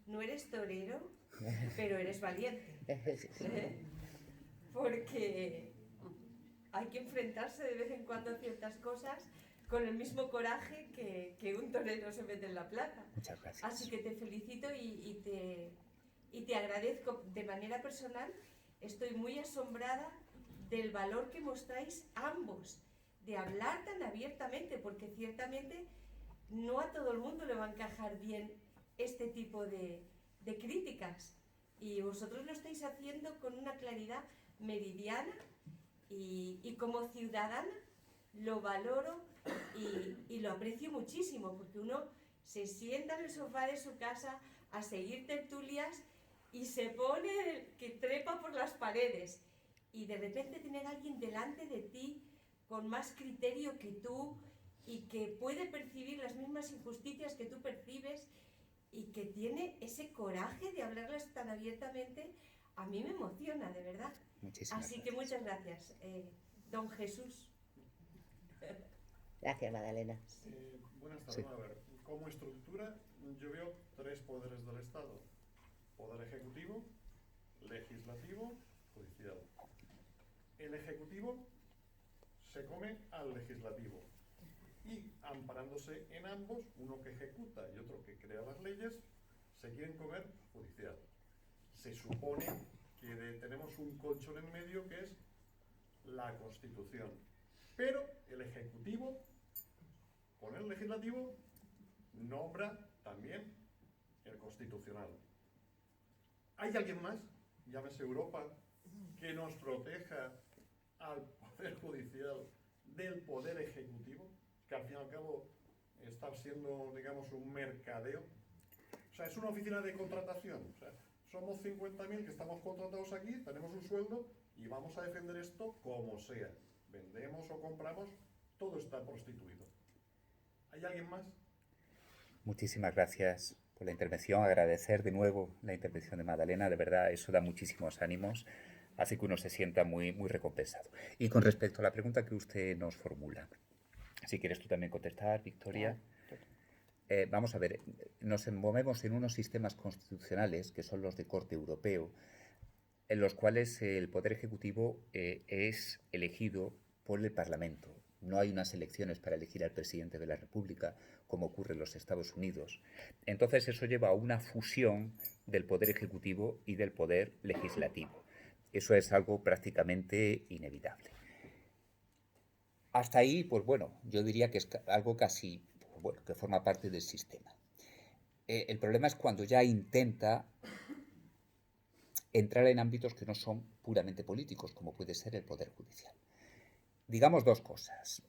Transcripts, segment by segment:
No eres torero, pero eres valiente. Porque hay que enfrentarse de vez en cuando a ciertas cosas con el mismo coraje que un torero se mete en la plaza. Muchas gracias. Así que te felicito y te agradezco de manera personal. Estoy muy asombrada del valor que mostráis ambos, de hablar tan abiertamente, porque ciertamente no a todo el mundo le va a encajar bien este tipo de críticas. Y vosotros lo estáis haciendo con una claridad meridiana y como ciudadana lo valoro y lo aprecio muchísimo, porque uno se sienta en el sofá de su casa a seguir tertulias y se pone que trepa por las paredes, y de repente tener a alguien delante de ti con más criterio que tú y que puede percibir las mismas injusticias que tú percibes y que tiene ese coraje de hablarlas tan abiertamente, a mí me emociona, de verdad. Muchísimas Así gracias. que muchas gracias, don Jesús. Gracias, Magdalena. Buenas tardes. Sí. A ver, como estructura yo veo tres poderes del Estado: poder ejecutivo, legislativo, judicial. El ejecutivo se come al legislativo y, amparándose en ambos, uno que ejecuta y otro que crea las leyes, se quieren comer judicial. Se supone que tenemos un colchón en medio que es la Constitución, pero el ejecutivo con el legislativo nombra también el constitucional. ¿Hay alguien más, llámese Europa, que nos proteja al poder judicial del poder ejecutivo, que al fin y al cabo está siendo, digamos, un mercadeo? O sea, es una oficina de contratación. O sea, somos 50.000 que estamos contratados aquí, tenemos un sueldo y vamos a defender esto como sea. Vendemos o compramos, todo está prostituido. ¿Hay alguien más? Muchísimas gracias por la intervención. Agradecer de nuevo la intervención de Magdalena. De verdad, eso da muchísimos ánimos. Así que uno se sienta muy, muy recompensado. Y con respecto a la pregunta que usted nos formula, si quieres tú también contestar, Victoria. Vamos a ver, nos movemos en unos sistemas constitucionales que son los de corte europeo, en los cuales el Poder Ejecutivo es elegido por el Parlamento. No hay unas elecciones para elegir al presidente de la República, como ocurre en los Estados Unidos. Entonces eso lleva a una fusión del Poder Ejecutivo y del Poder Legislativo. Eso es algo prácticamente inevitable. Hasta ahí, pues bueno, yo diría que es algo casi, bueno, que forma parte del sistema. El problema es cuando ya intenta entrar en ámbitos que no son puramente políticos, como puede ser el Poder Judicial. Digamos dos cosas.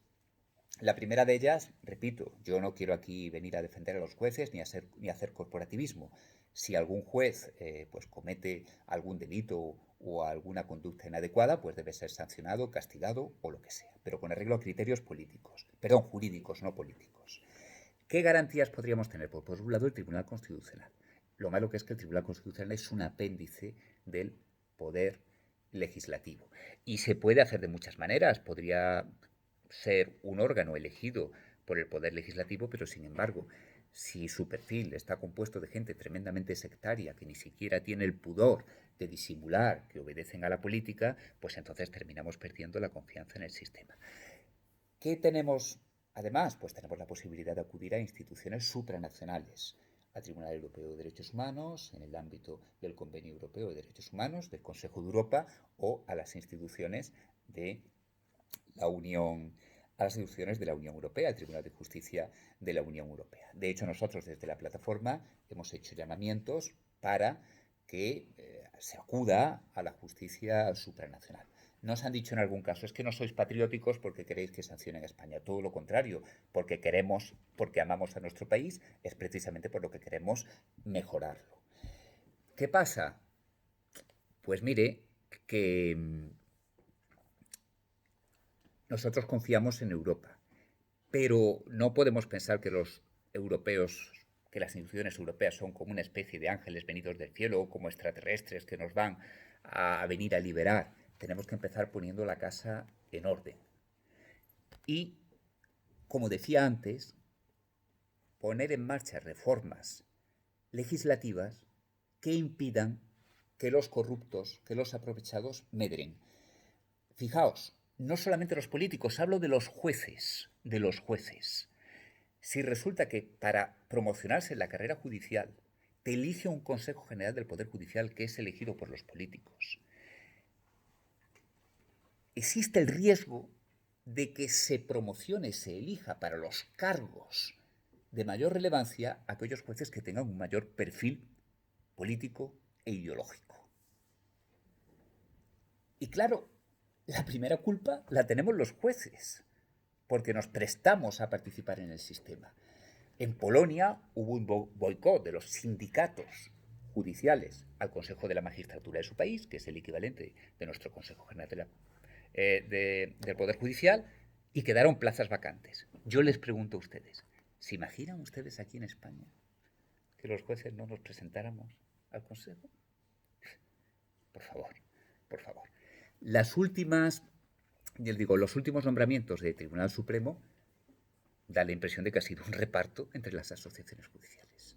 La primera de ellas, repito, yo no quiero aquí venir a defender a los jueces ni a hacer corporativismo. Si algún juez pues comete algún delito o alguna conducta inadecuada, pues debe ser sancionado, castigado o lo que sea, pero con arreglo a criterios políticos, perdón, jurídicos, no políticos. ¿Qué garantías podríamos tener? Pues por un lado el Tribunal Constitucional. Lo malo que es que el Tribunal Constitucional es un apéndice del Poder Legislativo. Y se puede hacer de muchas maneras. Podría ser un órgano elegido por el Poder Legislativo, pero sin embargo, si su perfil está compuesto de gente tremendamente sectaria, que ni siquiera tiene el pudor de disimular que obedecen a la política, pues entonces terminamos perdiendo la confianza en el sistema. ¿Qué tenemos? Además, pues tenemos la posibilidad de acudir a instituciones supranacionales, al Tribunal Europeo de Derechos Humanos, en el ámbito del Convenio Europeo de Derechos Humanos, del Consejo de Europa, o a las instituciones de la Unión, a las instituciones de la Unión Europea, el Tribunal de Justicia de la Unión Europea. De hecho, nosotros desde la plataforma hemos hecho llamamientos para que se acuda a la justicia supranacional. Nos han dicho en algún caso, es que no sois patrióticos porque queréis que sancionen a España. Todo lo contrario, porque queremos, porque amamos a nuestro país, es precisamente por lo que queremos mejorarlo. ¿Qué pasa? Pues mire, que nosotros confiamos en Europa, pero no podemos pensar que los europeos, que las instituciones europeas son como una especie de ángeles venidos del cielo o como extraterrestres que nos van a venir a liberar. Tenemos que empezar poniendo la casa en orden. Y, como decía antes, poner en marcha reformas legislativas que impidan que los corruptos, que los aprovechados medren. Fijaos, no solamente los políticos, hablo de los jueces, de los jueces. Si resulta que para promocionarse en la carrera judicial te elige un Consejo General del Poder Judicial que es elegido por los políticos, existe el riesgo de que se promocione, se elija para los cargos de mayor relevancia a aquellos jueces que tengan un mayor perfil político e ideológico. Y claro, la primera culpa la tenemos los jueces, porque nos prestamos a participar en el sistema. En Polonia hubo un boicot de los sindicatos judiciales al Consejo de la Magistratura de su país, que es el equivalente de nuestro Consejo General del Poder Judicial, y quedaron plazas vacantes. Yo les pregunto a ustedes, ¿se imaginan ustedes aquí en España que los jueces no nos presentáramos al Consejo? Por favor, por favor. Los últimos nombramientos del Tribunal Supremo da la impresión de que ha sido un reparto entre las asociaciones judiciales.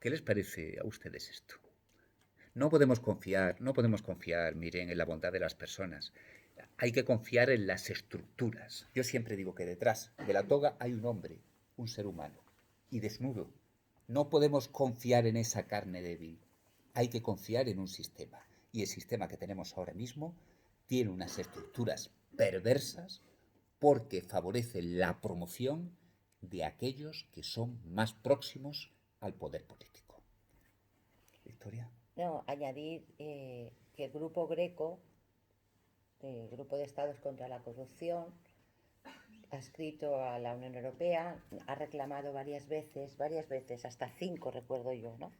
¿Qué les parece a ustedes esto? No podemos confiar, miren, en la bondad de las personas. Hay que confiar en las estructuras. Yo siempre digo que detrás de la toga hay un hombre, un ser humano, y desnudo. No podemos confiar en esa carne débil. Hay que confiar en un sistema. Y el sistema que tenemos ahora mismo tiene unas estructuras perversas porque favorece la promoción de aquellos que son más próximos al poder político. Victoria. No, añadir que el Grupo Greco, el Grupo de Estados contra la Corrupción, ha escrito a la Unión Europea, ha reclamado varias veces, hasta 5 recuerdo yo, ¿no?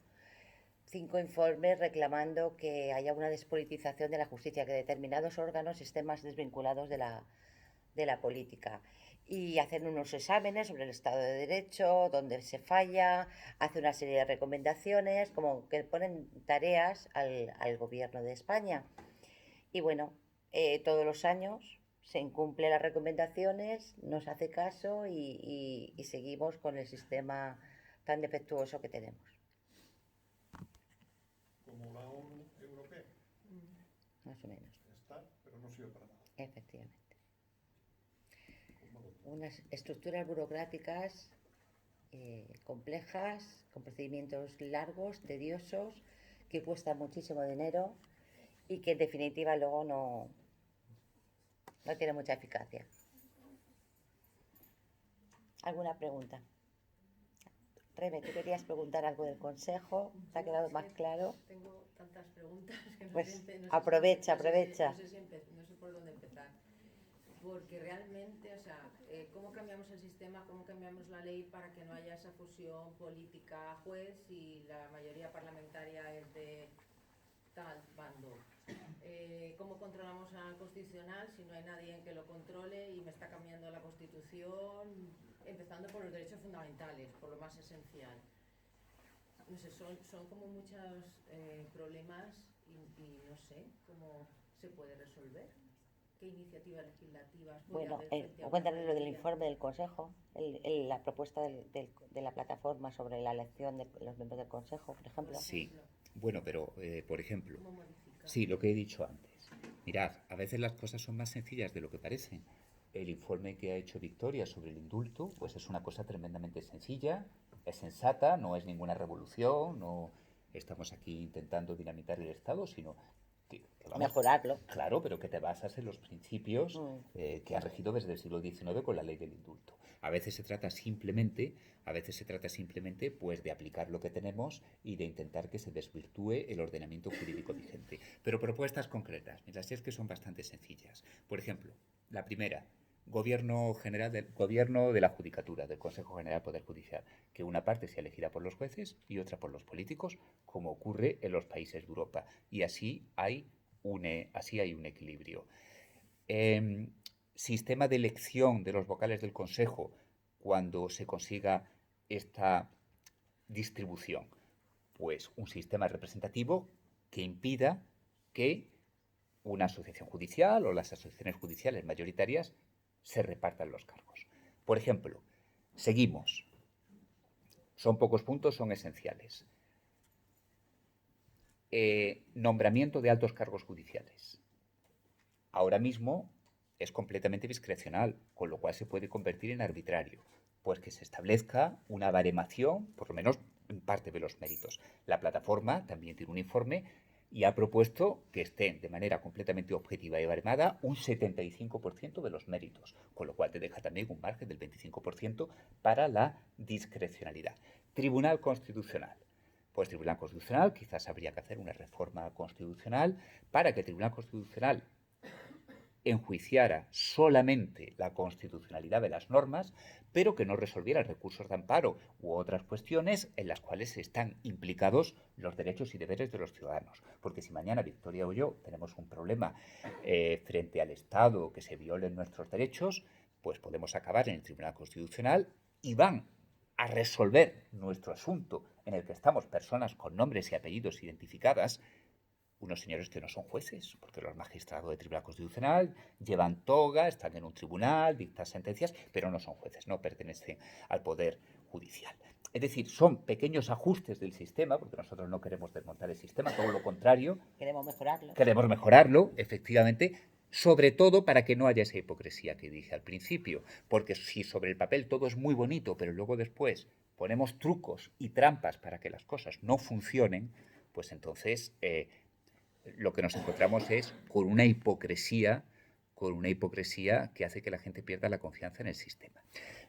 5 informes reclamando que haya una despolitización de la justicia, que determinados órganos estén más desvinculados de la política. Y hacen unos exámenes sobre el Estado de Derecho, donde se falla, hace una serie de recomendaciones, como que ponen tareas al Gobierno de España. Y bueno, todos los años se incumplen las recomendaciones, no se hace caso y seguimos con el sistema tan defectuoso que tenemos. Como la ONU Europea. Más o menos. Está, pero no sirve para nada. Efectivamente. Unas estructuras burocráticas complejas, con procedimientos largos, tediosos, que cuestan muchísimo dinero y que en definitiva luego no tiene mucha eficacia. ¿Alguna pregunta? Rebe, ¿tú querías preguntar algo del Consejo? ¿Te ha quedado más claro? Tengo tantas preguntas que no Pues sé, no sé aprovecha. no sé por dónde empezar. Porque realmente, o sea, ¿cómo cambiamos el sistema, cómo cambiamos la ley para que no haya esa fusión política-juez y la mayoría parlamentaria es de tal bando? ¿Cómo controlamos al Constitucional si no hay nadie que lo controle y me está cambiando la Constitución, empezando por los derechos fundamentales, por lo más esencial? No sé, son como muchos problemas y no sé cómo se puede resolver. ¿Qué iniciativas legislativas puede Bueno, haber frente a una cuéntanos lo del mayoría? informe del Consejo, la propuesta de la plataforma sobre la elección de los miembros del Consejo, por ejemplo. Sí, bueno, pero, por ejemplo, ¿Cómo modificar? sí, lo que he dicho antes. Mirad, a veces las cosas son más sencillas de lo que parecen. El informe que ha hecho Victoria sobre el indulto, pues es una cosa tremendamente sencilla, es sensata, no es ninguna revolución, no estamos aquí intentando dinamitar el Estado, sino que vamos, Mejorarlo. claro, pero que te basas en los principios que han regido desde el siglo XIX con la ley del indulto. A veces se trata simplemente, pues, de aplicar lo que tenemos y de intentar que se desvirtúe el ordenamiento jurídico vigente. Pero propuestas concretas, mira, si es que son bastante sencillas. Por ejemplo, la primera, Gobierno de la Judicatura, del Consejo General del Poder Judicial, que una parte sea elegida por los jueces y otra por los políticos, como ocurre en los países de Europa. Y así hay un equilibrio. Sistema de elección de los vocales del Consejo cuando se consiga esta distribución. Pues un sistema representativo que impida que una asociación judicial o las asociaciones judiciales mayoritarias se repartan los cargos. Por ejemplo, seguimos. Son pocos puntos, son esenciales. Nombramiento de altos cargos judiciales. Ahora mismo es completamente discrecional, con lo cual se puede convertir en arbitrario. Pues que se establezca una baremación, por lo menos en parte de los méritos. La plataforma también tiene un informe y ha propuesto que estén de manera completamente objetiva y baremada un 75% de los méritos, con lo cual te deja también un margen del 25% para la discrecionalidad. Tribunal Constitucional. Pues Tribunal Constitucional, quizás habría que hacer una reforma constitucional para que el Tribunal Constitucional enjuiciara solamente la constitucionalidad de las normas, pero que no resolviera recursos de amparo u otras cuestiones en las cuales están implicados los derechos y deberes de los ciudadanos. Porque si mañana Victoria o yo tenemos un problema frente al Estado, que se violen nuestros derechos, pues podemos acabar en el Tribunal Constitucional y van a resolver nuestro asunto en el que estamos personas con nombres y apellidos identificadas, unos señores que no son jueces, porque los magistrados del Tribunal Constitucional llevan toga, están en un tribunal, dictan sentencias, pero no son jueces, no pertenecen al Poder Judicial. Es decir, son pequeños ajustes del sistema, porque nosotros no queremos desmontar el sistema, todo lo contrario. Queremos mejorarlo. Queremos mejorarlo, efectivamente, sobre todo para que no haya esa hipocresía que dije al principio, porque si sobre el papel todo es muy bonito, pero luego después ponemos trucos y trampas para que las cosas no funcionen, pues entonces lo que nos encontramos es con una hipocresía que hace que la gente pierda la confianza en el sistema.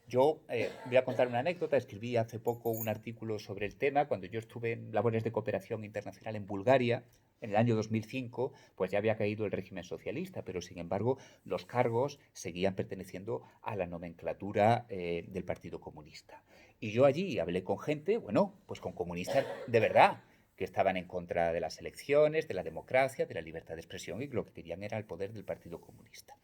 Yo voy a contar una anécdota. Escribí hace poco un artículo sobre el tema. Cuando yo estuve en labores de cooperación internacional en Bulgaria, en el año 2005, pues ya había caído el régimen socialista, pero sin embargo los cargos seguían perteneciendo a la nomenclatura del Partido Comunista. Y yo allí hablé con gente, bueno, pues con comunistas de verdad, que estaban en contra de las elecciones, de la democracia, de la libertad de expresión y que lo que querían era el poder del Partido Comunista.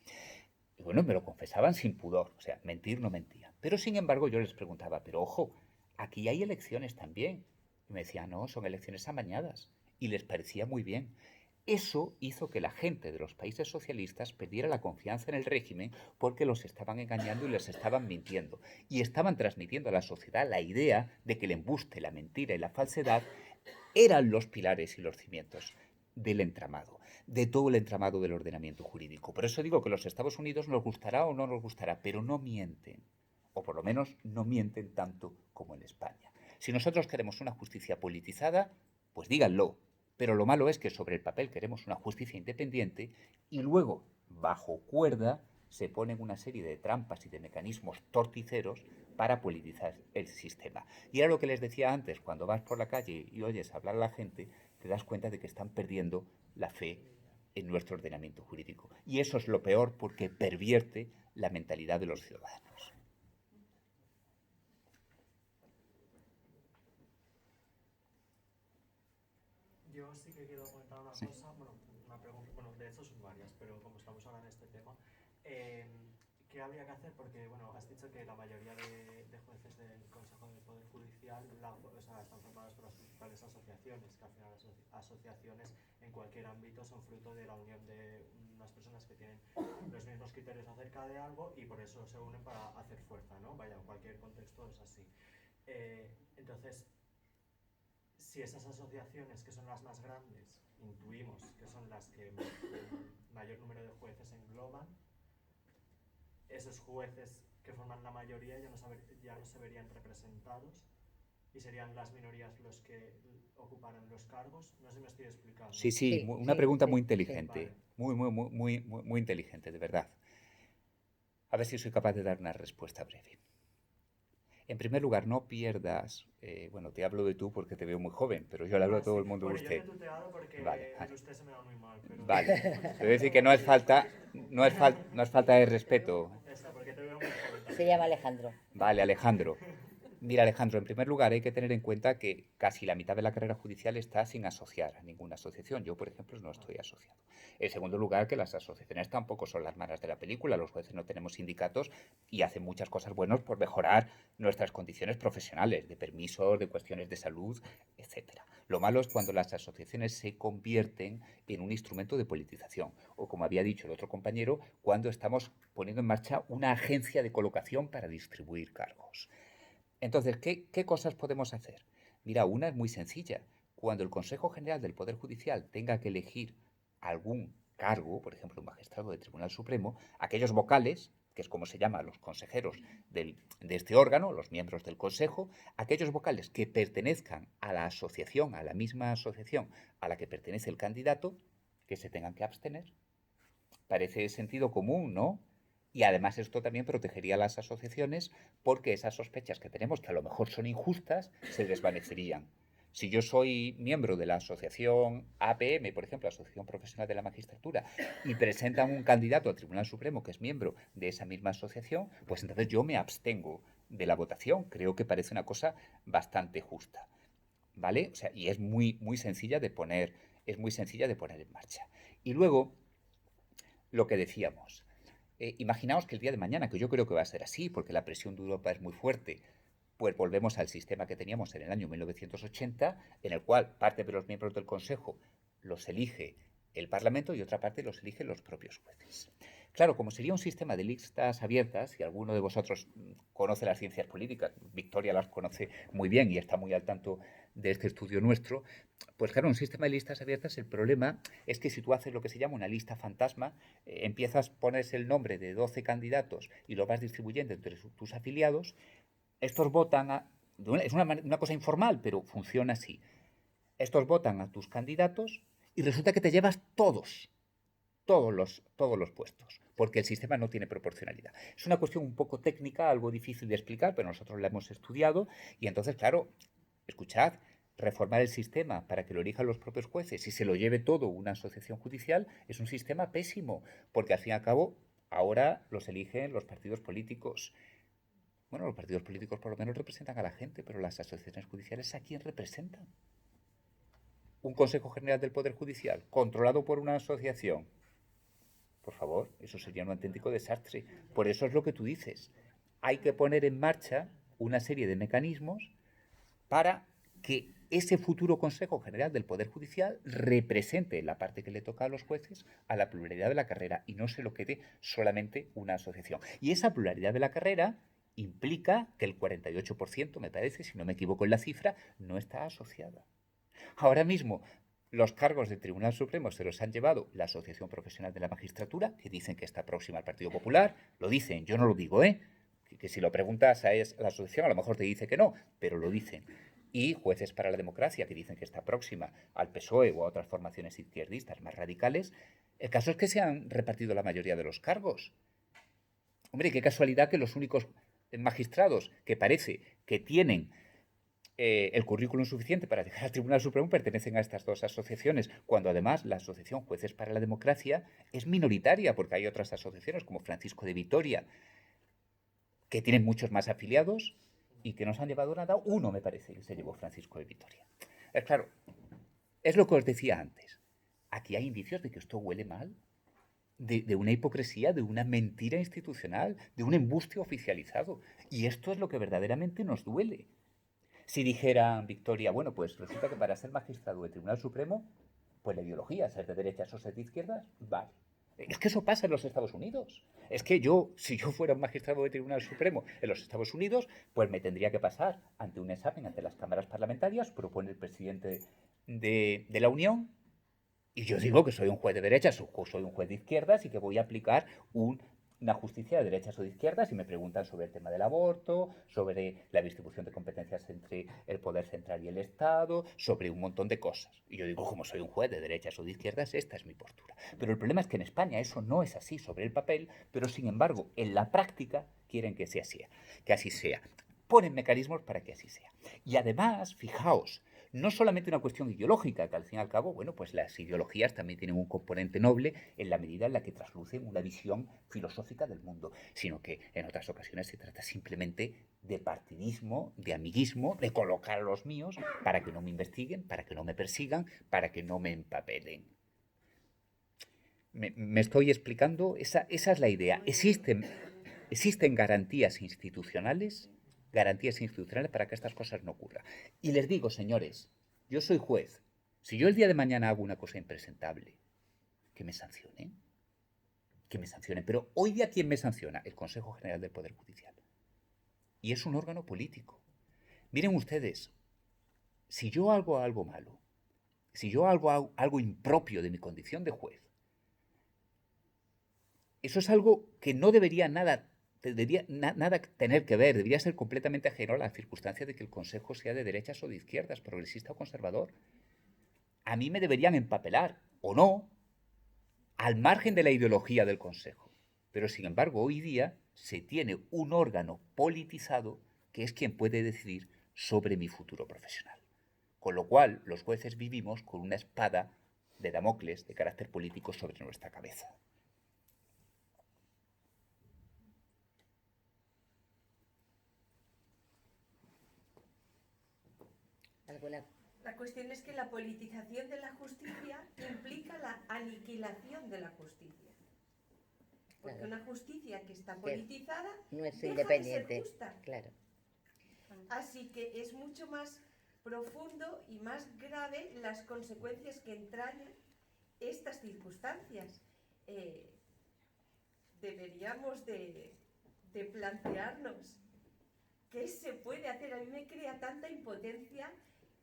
Y bueno, me lo confesaban sin pudor, o sea, mentir no mentían. Pero sin embargo yo les preguntaba, pero ojo, aquí hay elecciones también. Y me decían, no, son elecciones amañadas. Y les parecía muy bien. Eso hizo que la gente de los países socialistas perdiera la confianza en el régimen porque los estaban engañando y les estaban mintiendo. Y estaban transmitiendo a la sociedad la idea de que el embuste, la mentira y la falsedad eran los pilares y los cimientos del entramado, de todo el entramado del ordenamiento jurídico. Por eso digo que los Estados Unidos nos gustará o no nos gustará, pero no mienten, o por lo menos no mienten tanto como en España. Si nosotros queremos una justicia politizada, pues díganlo, pero lo malo es que sobre el papel queremos una justicia independiente y luego, bajo cuerda, se ponen una serie de trampas y de mecanismos torticeros para politizar el sistema. Y era lo que les decía antes, cuando vas por la calle y oyes hablar a la gente, te das cuenta de que están perdiendo la fe en nuestro ordenamiento jurídico. Y eso es lo peor porque pervierte la mentalidad de los ciudadanos. Yo sí que quiero comentar una cosa, bueno, una pregunta, bueno, de hecho son varias, pero como estamos ahora en este tema, ¿qué habría que hacer? Porque, bueno, has dicho que la mayoría de jueces del Consejo del Poder Judicial están formados por las principales asociaciones, que al final las asociaciones en cualquier ámbito son fruto de la unión de unas personas que tienen los mismos criterios acerca de algo y por eso se unen para hacer fuerza, ¿no? Vaya, en cualquier contexto es así. Entonces, si esas asociaciones, que son las más grandes, intuimos que son las que mayor número de jueces engloban, esos jueces que forman la mayoría ya no se verían representados y serían las minorías los que ocuparan los cargos. No sé si me estoy explicando. Sí, una pregunta muy inteligente, muy inteligente, de verdad. A ver si soy capaz de dar una respuesta breve. En primer lugar, no pierdas, bueno, te hablo de tú porque te veo muy joven, pero yo le hablo a todo el mundo de Bueno, usted. yo me he tuteado porque Vale. el usted se me da muy mal. Pero... Vale, te voy a decir que no es falta de respeto. Porque te veo muy joven. Se llama Alejandro. Vale, Alejandro. Mira, Alejandro, en primer lugar hay que tener en cuenta que casi la mitad de la carrera judicial está sin asociar a ninguna asociación. Yo, por ejemplo, no estoy asociado. En segundo lugar, que las asociaciones tampoco son las malas de la película. Los jueces no tenemos sindicatos y hacen muchas cosas buenas por mejorar nuestras condiciones profesionales, de permisos, de cuestiones de salud, etc. Lo malo es cuando las asociaciones se convierten en un instrumento de politización. O, como había dicho el otro compañero, cuando estamos poniendo en marcha una agencia de colocación para distribuir cargos. Entonces, ¿qué cosas podemos hacer? Mira, una es muy sencilla. Cuando el Consejo General del Poder Judicial tenga que elegir algún cargo, por ejemplo, un magistrado del Tribunal Supremo, aquellos vocales, que es como se llaman los consejeros de este órgano, los miembros del Consejo, aquellos vocales que pertenezcan a la asociación, a la misma asociación a la que pertenece el candidato, que se tengan que abstener. Parece sentido común, ¿no? Y además esto también protegería a las asociaciones porque esas sospechas que tenemos, que a lo mejor son injustas, se desvanecerían. Si yo soy miembro de la asociación APM, por ejemplo, Asociación Profesional de la Magistratura, y presentan un candidato al Tribunal Supremo que es miembro de esa misma asociación, pues entonces yo me abstengo de la votación. Creo que parece una cosa bastante justa, ¿vale? O sea, y es muy sencilla de poner, es muy sencilla de poner en marcha. Y luego, lo que decíamos, imaginaos que el día de mañana, que yo creo que va a ser así, porque la presión de Europa es muy fuerte, pues volvemos al sistema que teníamos en el año 1980, en el cual parte de los miembros del Consejo los elige el Parlamento y otra parte los eligen los propios jueces. Claro, como sería un sistema de listas abiertas, si alguno de vosotros conoce las ciencias políticas, Victoria las conoce muy bien y está muy al tanto de este estudio nuestro, pues claro, un sistema de listas abiertas, el problema es que si tú haces lo que se llama una lista fantasma, empiezas, pones el nombre de 12 candidatos y lo vas distribuyendo entre tus afiliados, estos votan es una cosa informal, pero funciona así. Estos votan a tus candidatos y resulta que te llevas todos los puestos, porque el sistema no tiene proporcionalidad. Es una cuestión un poco técnica, algo difícil de explicar, pero nosotros la hemos estudiado y entonces, claro, escuchad, reformar el sistema para que lo elijan los propios jueces y se lo lleve todo una asociación judicial es un sistema pésimo, porque al fin y al cabo ahora los eligen los partidos políticos. Bueno, los partidos políticos por lo menos representan a la gente, pero las asociaciones judiciales, ¿a quién representan? Un Consejo General del Poder Judicial controlado por una asociación. Por favor, eso sería un auténtico desastre. Por eso es lo que tú dices. Hay que poner en marcha una serie de mecanismos para que ese futuro Consejo General del Poder Judicial represente la parte que le toca a los jueces a la pluralidad de la carrera y no se lo quede solamente una asociación. Y esa pluralidad de la carrera implica que el 48%, me parece, si no me equivoco en la cifra, no está asociada. Ahora mismo, los cargos del Tribunal Supremo se los han llevado la Asociación Profesional de la Magistratura, que dicen que está próxima al Partido Popular. Lo dicen, yo no lo digo, ¿eh? Que si lo preguntas a la asociación, a lo mejor te dice que no, pero lo dicen. Y Jueces para la Democracia, que dicen que está próxima al PSOE o a otras formaciones izquierdistas más radicales. El caso es que se han repartido la mayoría de los cargos. Hombre, qué casualidad que los únicos magistrados que parece que tienen el currículum suficiente para llegar al Tribunal Supremo pertenecen a estas dos asociaciones, cuando además la Asociación Jueces para la Democracia es minoritaria, porque hay otras asociaciones como Francisco de Vitoria, que tienen muchos más afiliados y que no se han llevado nada. Uno, me parece, que se llevó Francisco de Vitoria. Claro, es lo que os decía antes. Aquí hay indicios de que esto huele mal, de una hipocresía, de una mentira institucional, de un embuste oficializado. Y esto es lo que verdaderamente nos duele. Si dijera Victoria, bueno, pues resulta que para ser magistrado del Tribunal Supremo, pues la ideología, ser de derechas o ser de izquierdas, vale. Es que eso pasa en los Estados Unidos. Es que si yo fuera un magistrado del Tribunal Supremo en los Estados Unidos, pues me tendría que pasar ante un examen ante las cámaras parlamentarias, propone el presidente de la Unión, y yo digo que soy un juez de derechas o soy un juez de izquierdas y que voy a aplicar una justicia de derechas o de izquierdas y me preguntan sobre el tema del aborto, sobre la distribución de competencias entre el poder central y el Estado, sobre un montón de cosas. Y yo digo, como soy un juez de derechas o de izquierdas, esta es mi postura. Pero el problema es que en España eso no es así sobre el papel, pero sin embargo, en la práctica quieren que así sea. Ponen mecanismos para que así sea. Y además, fijaos, no solamente una cuestión ideológica, que al fin y al cabo, bueno, pues las ideologías también tienen un componente noble en la medida en la que traslucen una visión filosófica del mundo, sino que en otras ocasiones se trata simplemente de partidismo, de amiguismo, de colocar a los míos para que no me investiguen, para que no me persigan, para que no me empapelen. ¿Me estoy explicando? Esa es la idea. Existen garantías institucionales para que estas cosas no ocurran. Y les digo, señores, yo soy juez. Si yo el día de mañana hago una cosa impresentable, que me sancionen. Pero hoy día, ¿quién me sanciona? El Consejo General del Poder Judicial. Y es un órgano político. Miren ustedes, si yo hago algo malo, si yo hago algo impropio de mi condición de juez, eso es algo que no debería nada tener que ver, debería ser completamente ajeno a la circunstancia de que el Consejo sea de derechas o de izquierdas, progresista o conservador. A mí me deberían empapelar, o no, al margen de la ideología del Consejo. Pero, sin embargo, hoy día se tiene un órgano politizado que es quien puede decidir sobre mi futuro profesional. Con lo cual, los jueces vivimos con una espada de Damocles de carácter político sobre nuestra cabeza. ¿Alguna? La cuestión es que la politización de la justicia implica la aniquilación de la justicia. Porque Claro. una justicia que está politizada No es deja independiente. de ser justa. Claro. Así que es mucho más profundo y más grave las consecuencias que entrañan estas circunstancias. Deberíamos de plantearnos qué se puede hacer. A mí me crea tanta impotencia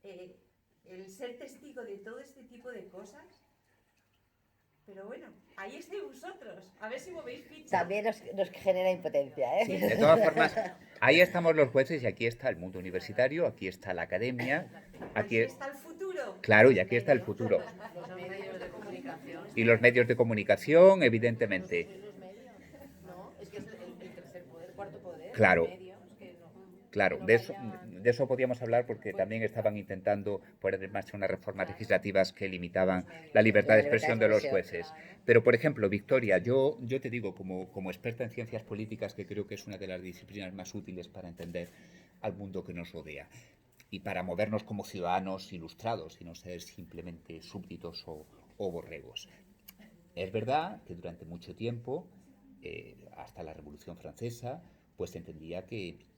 el ser testigo de todo este tipo de cosas. Pero bueno, ahí estáis vosotros. A ver si movéis ficha. También nos genera impotencia, ¿eh? Sí, de todas formas, ahí estamos los jueces y aquí está el mundo universitario, aquí está la academia, Aquí está el futuro. Claro, y aquí está el futuro. Los medios de comunicación. Y los medios de comunicación, evidentemente. Los medios, ¿no? Es que es el tercer poder, cuarto poder. Claro. Los medios, que no, Claro, que no de eso podíamos hablar porque también estaban intentando poner en marcha unas reformas legislativas que limitaban la libertad de expresión de los jueces. Pero, por ejemplo, Victoria, yo te digo, como experta en ciencias políticas, que creo que es una de las disciplinas más útiles para entender al mundo que nos rodea y para movernos como ciudadanos ilustrados y no ser simplemente súbditos o borregos. Es verdad que durante mucho tiempo, hasta la Revolución Francesa, pues se entendía que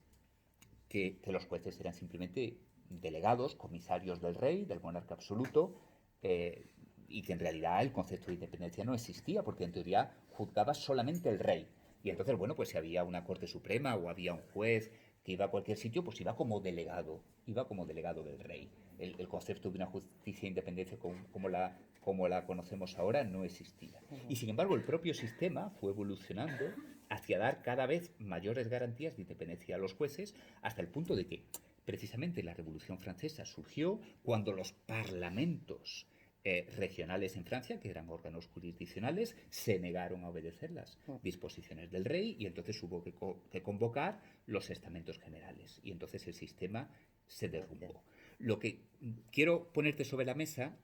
los jueces eran simplemente delegados, comisarios del rey, del monarca absoluto, y que en realidad el concepto de independencia no existía, porque en teoría juzgaba solamente el rey. Y entonces, bueno, pues si había una corte suprema o había un juez que iba a cualquier sitio, pues iba como delegado del rey. El concepto de una justicia independiente como la conocemos ahora no existía. Y sin embargo, el propio sistema fue evolucionando hacia dar cada vez mayores garantías de independencia a los jueces, hasta el punto de que precisamente la Revolución Francesa surgió cuando los parlamentos regionales en Francia, que eran órganos jurisdiccionales, se negaron a obedecer las disposiciones del rey y entonces hubo que convocar los estamentos generales y entonces el sistema se derrumbó. Lo que quiero ponerte sobre la mesa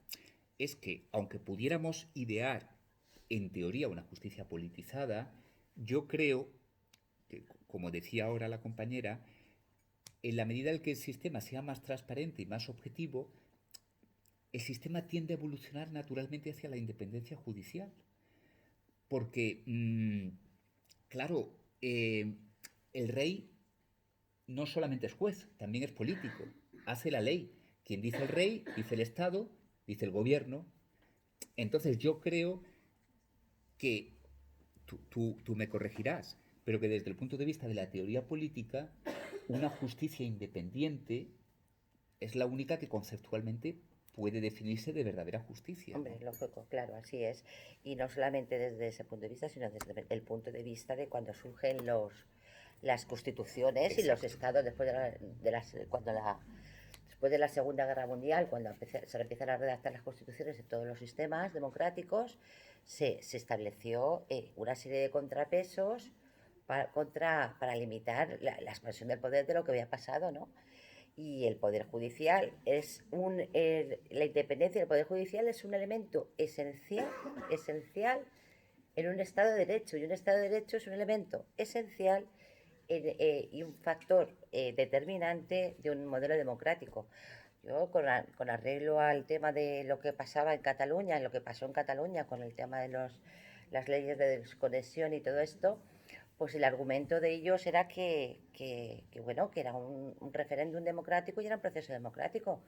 es que, aunque pudiéramos idear en teoría una justicia politizada, yo creo que, como decía ahora la compañera, en la medida en que el sistema sea más transparente y más objetivo, el sistema tiende a evolucionar naturalmente hacia la independencia judicial. Porque, claro, el rey no solamente es juez, también es político. Hace la ley. Quien dice el rey, dice el Estado, dice el gobierno. Entonces yo creo que, tú me corregirás, pero que desde el punto de vista de la teoría política, una justicia independiente es la única que conceptualmente puede definirse de verdadera justicia. Hombre, lógico, claro, así es. Y no solamente desde ese punto de vista, sino desde el punto de vista de cuando surgen las constituciones y los estados después después de la Segunda Guerra Mundial, cuando se empiezan a redactar las constituciones de todos los sistemas democráticos, se estableció una serie de contrapesos para limitar la expansión del poder de lo que había pasado, ¿no? Y el Poder Judicial la independencia del Poder Judicial es un elemento esencial en un Estado de Derecho, y un Estado de Derecho es un elemento esencial y un factor determinante de un modelo democrático. Yo, con arreglo al tema de lo que pasaba en Cataluña, lo que pasó en Cataluña con el tema de las leyes de desconexión y todo esto, pues el argumento de ellos era que era un referéndum democrático y era un proceso democrático.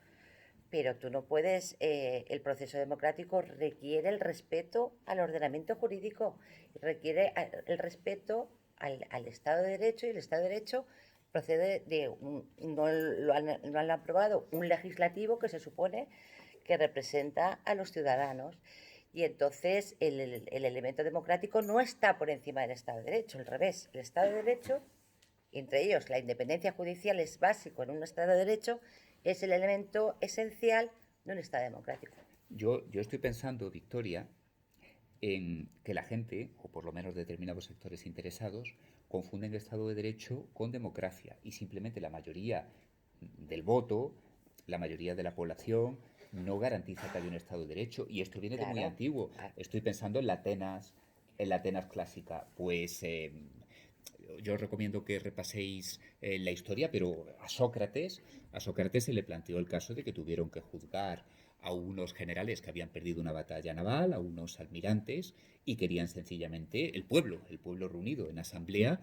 Pero tú no puedes, el proceso democrático requiere el respeto al ordenamiento jurídico, requiere el respeto al Estado de Derecho, y el Estado de Derecho procede no han aprobado un legislativo que se supone que representa a los ciudadanos. Y entonces el elemento democrático no está por encima del Estado de Derecho, al revés. El Estado de Derecho, entre ellos la independencia judicial es básico en un Estado de Derecho, es el elemento esencial de un Estado democrático. Yo estoy pensando, Victoria, en que la gente, o por lo menos determinados sectores interesados, confunden Estado de Derecho con democracia y simplemente la mayoría del voto, la mayoría de la población no garantiza que haya un Estado de Derecho, y esto viene de muy antiguo. Estoy pensando en la Atenas clásica. Pues yo os recomiendo que repaséis la historia, pero a Sócrates se le planteó el caso de que tuvieron que juzgar a unos generales que habían perdido una batalla naval, a unos almirantes, y querían sencillamente el pueblo reunido en asamblea,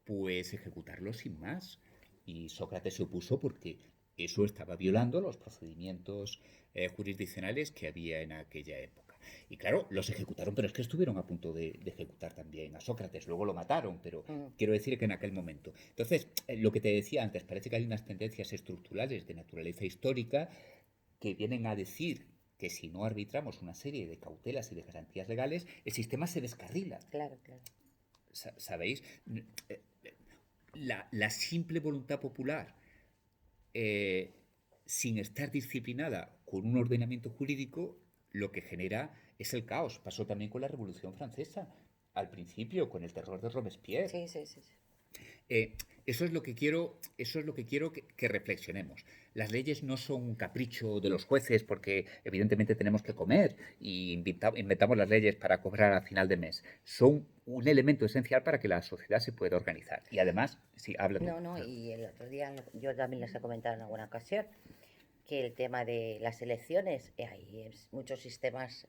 pues ejecutarlo sin más. Y Sócrates se opuso porque eso estaba violando los procedimientos jurisdiccionales que había en aquella época. Y claro, los ejecutaron, pero es que estuvieron a punto de ejecutar también a Sócrates. Luego lo mataron, pero quiero decir que en aquel momento. Entonces, lo que te decía antes, parece que hay unas tendencias estructurales de naturaleza histórica que vienen a decir que si no arbitramos una serie de cautelas y de garantías legales, el sistema se descarrila. Claro, claro. ¿Sabéis? La simple voluntad popular, sin estar disciplinada con un ordenamiento jurídico, lo que genera es el caos. Pasó también con la Revolución Francesa, al principio, con el terror de Robespierre. Sí. Eso es lo que quiero que reflexionemos. Las leyes no son un capricho de los jueces porque evidentemente tenemos que comer y inventamos las leyes para cobrar a final de mes. Son un elemento esencial para que la sociedad se pueda organizar. Y además, sí, habla tú. No, y el otro día yo también les he comentado en alguna ocasión que el tema de las elecciones, hay muchos sistemas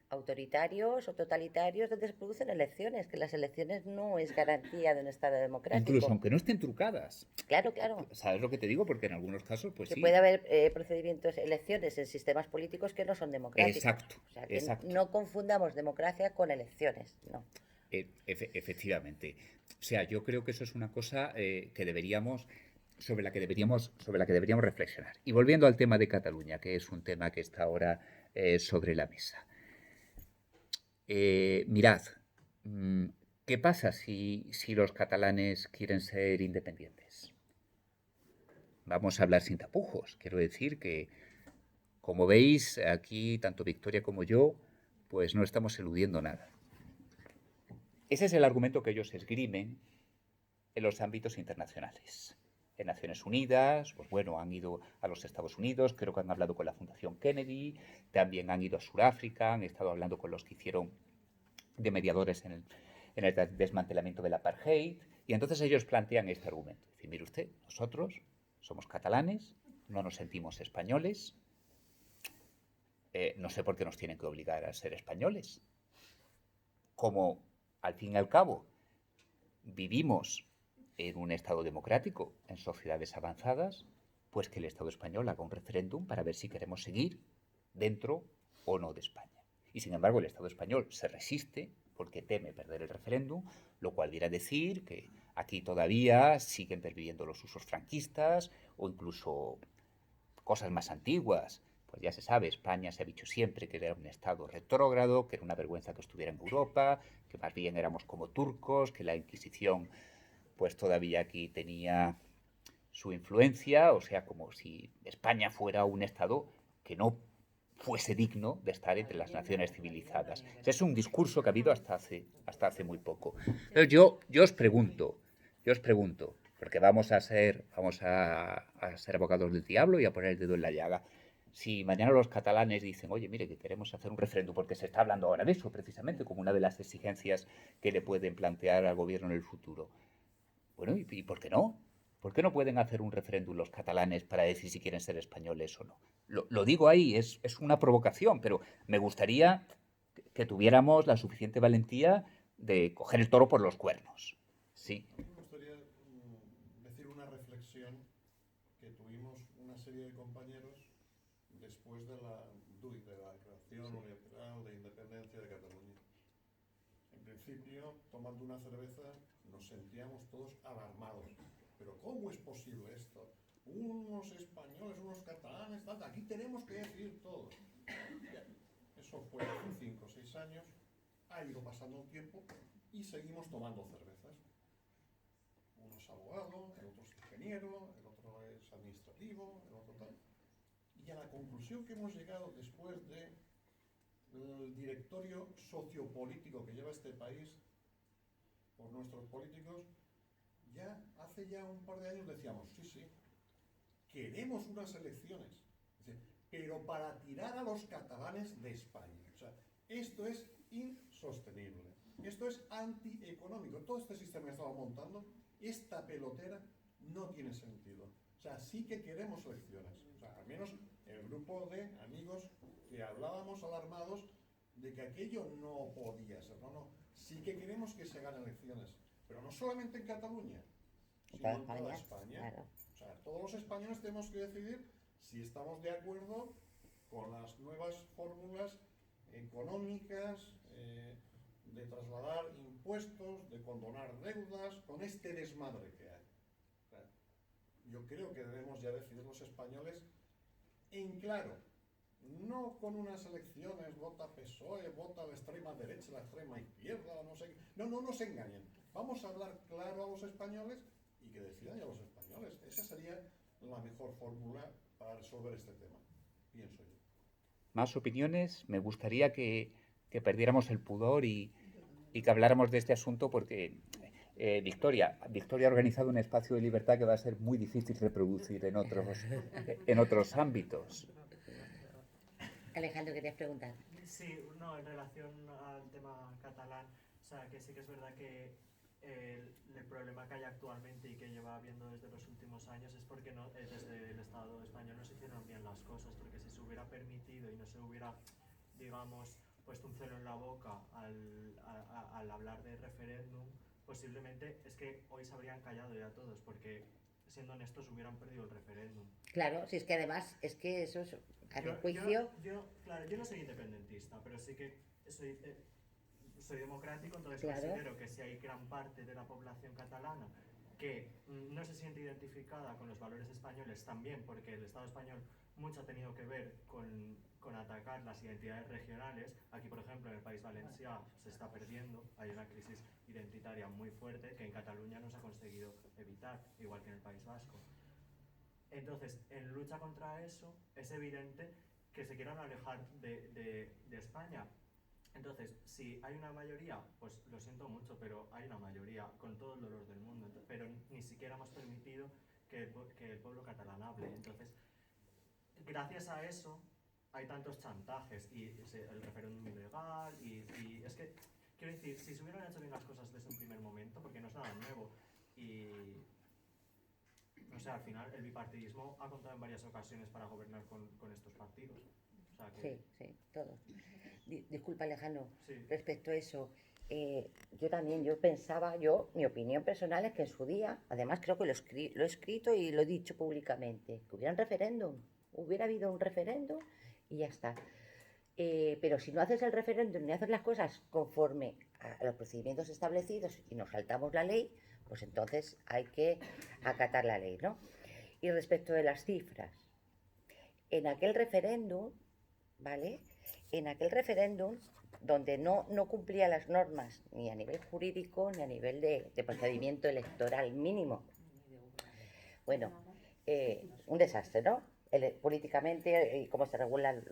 autoritarios o totalitarios donde se producen elecciones, que las elecciones no es garantía de un Estado democrático. Incluso aunque no estén trucadas. Claro. ¿Sabes lo que te digo? Porque en algunos casos, pues que sí. puede haber procedimientos, elecciones en sistemas políticos que no son democráticos. Exacto, O sea, que exacto. no confundamos democracia con elecciones, no. Efectivamente. O sea, yo creo que eso es una cosa sobre la que deberíamos reflexionar. Y volviendo al tema de Cataluña, que es un tema que está ahora sobre la mesa. Mirad, ¿qué pasa si los catalanes quieren ser independientes? Vamos a hablar sin tapujos. Quiero decir que, como veis, aquí tanto Victoria como yo, pues no estamos eludiendo nada. Ese es el argumento que ellos esgrimen en los ámbitos internacionales. En Naciones Unidas, pues bueno, han ido a los Estados Unidos, creo que han hablado con la Fundación Kennedy, también han ido a Sudáfrica, han estado hablando con los que hicieron de mediadores en el desmantelamiento del apartheid, y entonces ellos plantean este argumento. Dicen, mire usted, nosotros somos catalanes, no nos sentimos españoles, no sé por qué nos tienen que obligar a ser españoles. Como, al fin y al cabo, vivimos en un Estado democrático, en sociedades avanzadas, pues que el Estado español haga un referéndum para ver si queremos seguir dentro o no de España. Y sin embargo el Estado español se resiste porque teme perder el referéndum, lo cual viene a decir que aquí todavía siguen perviviendo los usos franquistas o incluso cosas más antiguas. Pues ya se sabe, España se ha dicho siempre que era un Estado retrógrado, que era una vergüenza que estuviera en Europa, que más bien éramos como turcos, que la Inquisición pues todavía aquí tenía su influencia, o sea, como si España fuera un Estado que no fuese digno de estar entre las naciones civilizadas. Es un discurso que ha habido hasta hace muy poco. Entonces yo os pregunto, porque vamos a ser abogados del diablo y a poner el dedo en la llaga. Si mañana los catalanes dicen, oye, mire, que queremos hacer un referéndum, porque se está hablando ahora de eso, precisamente, como una de las exigencias que le pueden plantear al gobierno en el futuro. Bueno, ¿y por qué no? ¿Por qué no pueden hacer un referéndum los catalanes para decir si quieren ser españoles o no? Lo digo ahí, es una provocación, pero me gustaría que tuviéramos la suficiente valentía de coger el toro por los cuernos. Sí. Me gustaría decir una reflexión que tuvimos una serie de compañeros después de la DUI, de la Declaración Unilateral de Independencia de Cataluña. En principio, tomando una cerveza, nos sentíamos todos alarmados, pero ¿cómo es posible esto? Unos españoles, unos catalanes, tal, aquí tenemos que decidir todo. Bien, eso fue hace 5 o 6 años, ha ido pasando el tiempo y seguimos tomando cervezas. Uno es abogado, el otro es ingeniero, el otro es administrativo, el otro tal. Y a la conclusión que hemos llegado después del directorio sociopolítico que lleva este país por nuestros políticos, ya hace ya un par de años decíamos, sí, queremos unas elecciones, pero para tirar a los catalanes de España. O sea, esto es insostenible, esto es antieconómico. Todo este sistema que estamos montando, esta pelotera, no tiene sentido. O sea, sí que queremos elecciones. O sea, al menos el grupo de amigos que hablábamos alarmados de que aquello no podía ser. No, sí que queremos que se hagan elecciones, pero no solamente en Cataluña, sino en toda España. Claro. O sea, todos los españoles tenemos que decidir si estamos de acuerdo con las nuevas fórmulas económicas, de trasladar impuestos, de condonar deudas, con este desmadre que hay. O sea, yo creo que debemos ya decidir los españoles en claro, no con unas elecciones, vota PSOE, vota la extrema derecha, la extrema izquierda, no sé qué. No nos engañen. Vamos a hablar claro a los españoles y que decidan ya los españoles. Esa sería la mejor fórmula para resolver este tema, pienso yo. Más opiniones. Me gustaría que perdiéramos el pudor y que habláramos de este asunto porque Victoria ha organizado un espacio de libertad que va a ser muy difícil reproducir en otros ámbitos. Alejandro, querías preguntar. Sí, no, en relación al tema catalán, o sea, que sí que es verdad que el problema que hay actualmente y que lleva habiendo desde los últimos años es porque desde el Estado español no se hicieron bien las cosas, porque si se hubiera permitido y no se hubiera, digamos, puesto un celo en la boca al hablar de referéndum, posiblemente es que hoy se habrían callado ya todos, porque siendo honestos hubieran perdido el referéndum. Claro, si es que además, es que eso es, a mi juicio... Claro, yo no soy independentista, pero sí que soy democrático, entonces claro. Considero que si hay gran parte de la población catalana que no se siente identificada con los valores españoles también, porque el Estado español mucho ha tenido que ver con atacar las identidades regionales. Aquí, por ejemplo, en el País Valencià se está perdiendo, hay una crisis identitaria muy fuerte que en Cataluña no se ha conseguido evitar, igual que en el País Vasco. Entonces, en lucha contra eso, es evidente que se quieran alejar de España. Entonces, si hay una mayoría, pues lo siento mucho, pero hay una mayoría, con todo el dolor del mundo, pero ni siquiera hemos permitido que el pueblo catalán hable. Entonces, gracias a eso, hay tantos chantajes, y el referéndum ilegal, y es que, quiero decir, si se hubieran hecho bien las cosas desde un primer momento, porque no es nada nuevo, y... No sé, al final el bipartidismo ha contado en varias ocasiones para gobernar con estos partidos. O sea que... Sí, todo. Disculpa, Alejandro, sí. Respecto a eso, yo también, mi opinión personal es que en su día, además creo que lo he escrito y lo he dicho públicamente, que hubiera habido un referéndum y ya está. Pero si no haces el referéndum ni haces las cosas conforme a los procedimientos establecidos y nos saltamos la ley, pues entonces hay que acatar la ley, ¿no? Y respecto de las cifras, en aquel referéndum, ¿vale? En aquel referéndum donde no cumplía las normas ni a nivel jurídico ni a nivel de procedimiento electoral mínimo. Bueno, un desastre, ¿no? Políticamente y cómo se regulan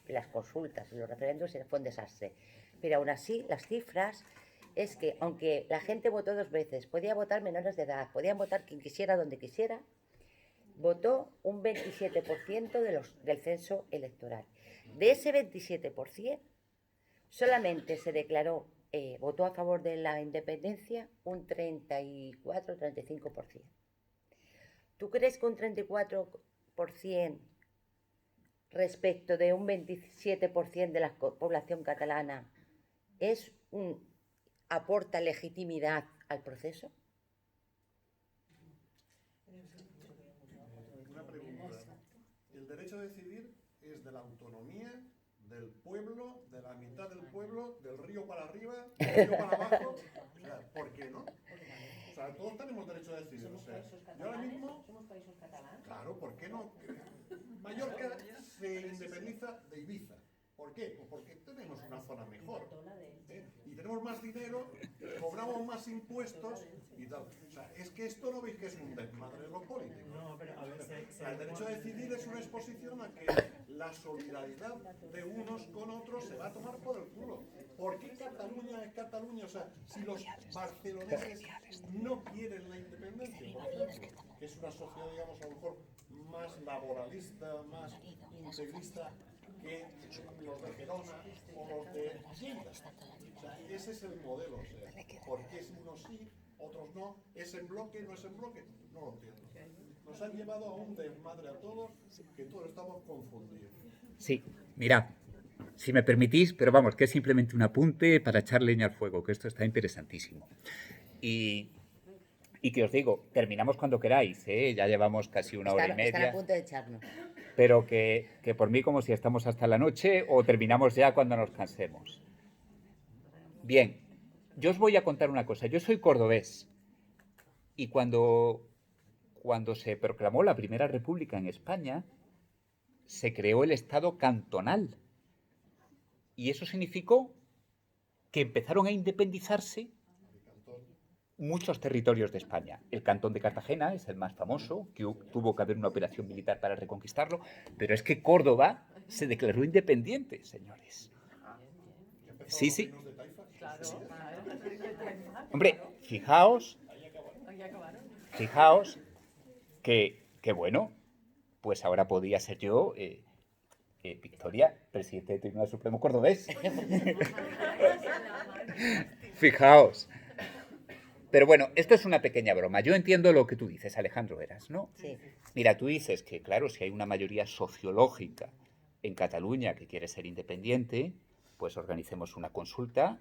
las consultas y los referéndums fue un desastre. Pero aún así, las cifras es que, aunque la gente votó 2 veces, podía votar menores de edad, podían votar quien quisiera, donde quisiera, votó un 27% del censo electoral. De ese 27%, solamente se declaró, votó a favor de la independencia un 34-35%. ¿Tú crees que un 34% respecto de un 27% de la población catalana aporta legitimidad al proceso? Una pregunta. El derecho a decidir es de la autonomía, del pueblo, de la mitad del pueblo, del río para arriba, del río para abajo. O sea, ¿por qué no? O sea, todos tenemos derecho a decidir. O sea, yo ahora mismo, somos países catalanes. claro, ¿por qué no? Mallorca se independiza de Ibiza. ¿Por qué? Pues porque tenemos una zona mejor. Y tenemos más dinero, cobramos más impuestos y tal. O sea, es que esto no veis que es un desmadre de los políticos. No, pero a ver, El derecho a decidir es una exposición a que la solidaridad de unos con otros se va a tomar por el culo. ¿Por qué Cataluña es Cataluña? O sea, si los barceloneses no quieren la independencia, por ejemplo, que es una sociedad, digamos, a lo mejor más laboralista, más integrista que los de Gerona o los de Lleida. O sea, ese es el modelo. O sea, ¿por qué es unos sí, otros no? ¿Es en bloque, no es en bloque? No lo entiendo. Nos han llevado a un desmadre a todos, que todos estamos confundidos. Sí, mirad, si me permitís, pero vamos, que es simplemente un apunte para echar leña al fuego, que esto está interesantísimo. Y que os digo, terminamos cuando queráis, ¿eh? Ya llevamos casi una hora y Están a media, punto de echarnos. pero que por mí como si estamos hasta la noche o terminamos ya cuando nos cansemos. Bien, yo os voy a contar una cosa. Yo soy cordobés y cuando se proclamó la Primera República en España, se creó el Estado cantonal. Y eso significó que empezaron a independizarse muchos territorios de España. El Cantón de Cartagena es el más famoso, que tuvo que haber una operación militar para reconquistarlo, pero es que Córdoba se declaró independiente, señores. Sí, sí. Hombre, fijaos que bueno, pues ahora podía ser yo, Victoria, presidente del Tribunal Supremo cordobés. Fijaos. Pero bueno, esto es una pequeña broma. Yo entiendo lo que tú dices, Alejandro Heras, ¿no? Sí. Mira, tú dices que, claro, si hay una mayoría sociológica en Cataluña que quiere ser independiente, pues organicemos una consulta